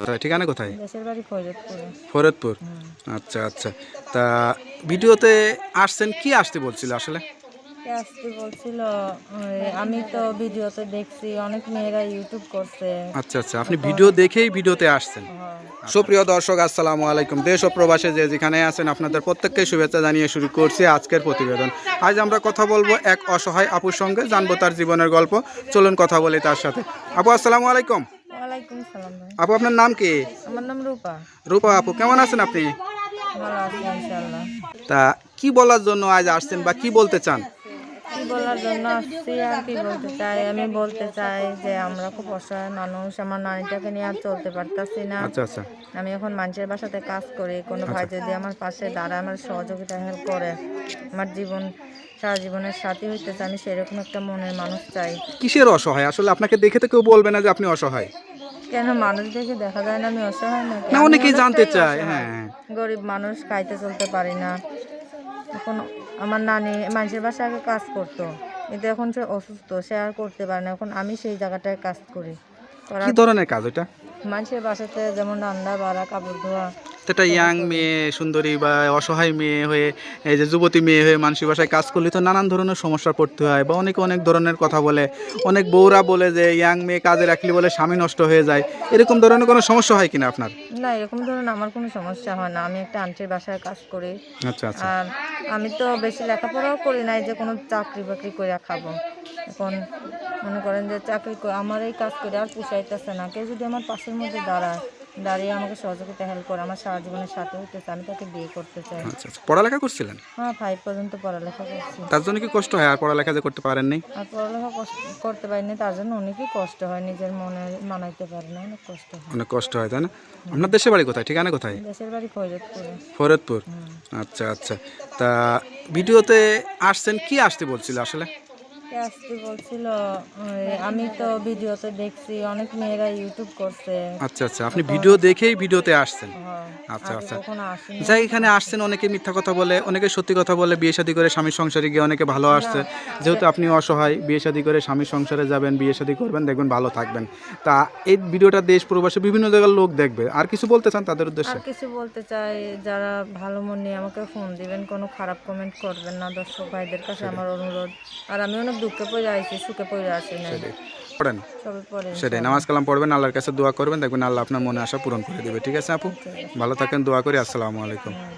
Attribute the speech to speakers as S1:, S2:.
S1: কোথায় ঠিকানা কোথায়?
S2: দেশের বাড়ি ফরিদপুরে।
S1: ফরিদপুর। আচ্ছা আচ্ছা। তা ভিডিওতে আসছেন কি আসতে বলছিল আসলে?
S2: কে আসতে বলছিল? আমি তো ভিডিওতে দেখছি অনেক মেয়েরা ইউটিউব করছে।
S1: আচ্ছা আচ্ছা, আপনি
S2: এখন
S1: ভিডিও দেখেই ভিডিওতে আসছেন।
S2: হ্যাঁ,
S1: সুপ্রিয় দর্শক, আসসালামু আলাইকুম। দেশ ও প্রবাসে যে যেখানে আছেন আপনাদের প্রত্যেককে শুভেচ্ছা জানিয়ে শুরু করছি আজকের প্রতিবেদন। আজ আমরা কথা বলবো এক অসহায় আপুর সঙ্গে, জানবো তার জীবনের গল্প। চলুন কথা বলি তার সাথে। আপু আসসালামু আলাইকুম।
S2: ওয়ালাইকুম সালাম ভাই।
S1: আপু আপনার নাম কি?
S2: আমার নাম রূপা।
S1: রূপা আপু, কেমন আছেন আপনি?
S2: ভালো আছি ইনশাল্লাহ।
S1: তা কি বলার জন্য আজ আসছেন বা কি বলতে চান?
S2: কি বলার জন্য আসছি আর কি বলতে চাই, আমি বলতে চাই যে আমরা খুব অসহায় মানুষ। আমার নানিটাকে নিয়ে আর চলতে পারতাছি না।
S1: আচ্ছা আচ্ছা
S2: আমি এখন মানুষের বাসাতে কাজ করি। কোনো ভাই যদি আমার পাশে দাঁড়ায়, আমার সহযোগিতা হেল্প করে, আমার সারা জীবনের সাথী হইতেছে, আমি সেরকম একটা মনের মানুষ চাই।
S1: কিসের অসহায়? আসলে আপনাকে দেখে তো কেউ বলবে না যে আপনি অসহায়।
S2: কেন মানুষ দেখে দেখা যায় না আমি অসহায় নাকি?
S1: না,
S2: আমি
S1: অনেকেই জানতে
S2: অনেকটাই
S1: চায়।
S2: অসহায়।
S1: হ্যাঁ।
S2: গরিব মানুষ, খাইতে চলতে পারি না। এখন আমার নানি মানুষের বাসায় আগে কাজ করতো, কিন্তু এখন সে অসুস্থ, সে আর করতে পারে না। এখন আমি সেই জায়গাটায় কাজ করি।
S1: কি
S2: করার
S1: ধরনের কাজ ওটা?
S2: মানুষের বাসাতে যেমন রান্না বাড়া, কাপড় ধোয়া,
S1: একটা
S2: সবই
S1: ইয়াং
S2: করি।
S1: মেয়ে, সুন্দরী বা অসহায় মেয়ে হয়ে, এই যে যুবতী মেয়ে হয়ে মানুষের বাসায় কাজ করলে তো নানান ধরনের সমস্যা পড়তে হয়, বা অনেকে অনেক ধরনের কথা বলে। অনেক বউরা বলে যে ইয়াং মেয়ে কাজে রাখলে বলে স্বামী নষ্ট হয়ে যায়। এরকম ধরনের কোনো সমস্যা হয় কিনা আপনার?
S2: না, এরকম ধরুন আমার কোনো সমস্যা হয় না। আমি একটা আন্টির বাসায় কাজ করি।
S1: আচ্ছা আচ্ছা।
S2: আর আমি তো বেশি লেখাপড়াও করি নাই যে কোনো চাকরি বাকরি করে খাবো। এখন মনে করেন যে আমার এই কাজ করে আর পুষাইতেছে না। কেউ যদি আমার পাশের মধ্যে দাঁড়িয়ে আমাকে সহযোগিতা হেল্প করে, আমার সারা জীবনের সাথে হইতেছে, আমি তাকে বিয়ে করতে চাই।
S1: আচ্ছা আচ্ছা, পড়ালেখা করছিলেন?
S2: হ্যাঁ, 5 পর্যন্ত পড়ালেখা করছি।
S1: তার জন্য কি কষ্ট হয় আর পড়ালেখা যে করতে পারেননি?
S2: আর পড়ালেখা করতে পারিনি, তার জন্য অনেকই কষ্ট হয়। নিজের মনে মানাইতে পারি না, অনেক কষ্ট হয়।
S1: অনেক কষ্ট হয়, তাই না? আপনার দেশের বাড়ি কোথায়, ঠিকানা কোথায়?
S2: দেশের বাড়ি ফরিদপুরে।
S1: ফরিদপুর। আচ্ছা আচ্ছা। তা ভিডিওতে আসছেন কি আসতে বলছিল আসলে?
S2: কে আসতে বলছিল? আমি তো ভিডিওতে দেখছি অনেক মেয়েরা ইউটিউব করছে।
S1: আচ্ছা আচ্ছা, আপনি
S2: এখন
S1: ভিডিও দেখেই ভিডিওতে আসছেন।
S2: হ্যাঁ,
S1: আচ্ছা
S2: আগে
S1: আচ্ছা।
S2: কখনো আসিনি।
S1: যাই, এখানে আসছেন, অনেকে মিথ্যা কথা বলে, অনেকে সত্যি কথা বলে, বিয়ে শাদী করে স্বামীর সংসারে গিয়ে অনেকে ভালো আসছে।
S2: না,
S1: যেহেতু আপনি অসহায়, বিয়ে শাদী করে স্বামীর সংসারে যাবেন, বিয়ে শাদী করবেন, দেখবেন ভালো থাকবেন। তা এই ভিডিওটা দেশ প্রবাসী বিভিন্ন জায়গার লোক দেখবে। আর কিছু বলতে চান তাদের উদ্দেশ্যে?
S2: আর কিছু বলতে চাই, যারা ভালো মন নিয়ে আমাকে ফোন দিবেন, কোনো খারাপ কমেন্ট করবেন না। দর্শক ভাইদের কাছে আমার অনুরোধ। আর আমি অনেক দুঃখে পড়ে আইছি, সুখে পড়ে আসি নাই।
S1: সেটাই পড়েন।
S2: সবে পরে
S1: সেটাই,
S2: ইনশাআল্লাহ।
S1: নামাজ কালাম পড়বেন, আল্লাহর কাছে দোয়া করবেন, দেখবেন আল্লাহ আপনার মনে আশা পূরণ করে দেবে। ঠিক আছে আপু,
S2: ঠিক আছে।
S1: ভালো থাকেন, দোয়া করি। আসসালামু আলাইকুম।
S2: হ্যাঁ।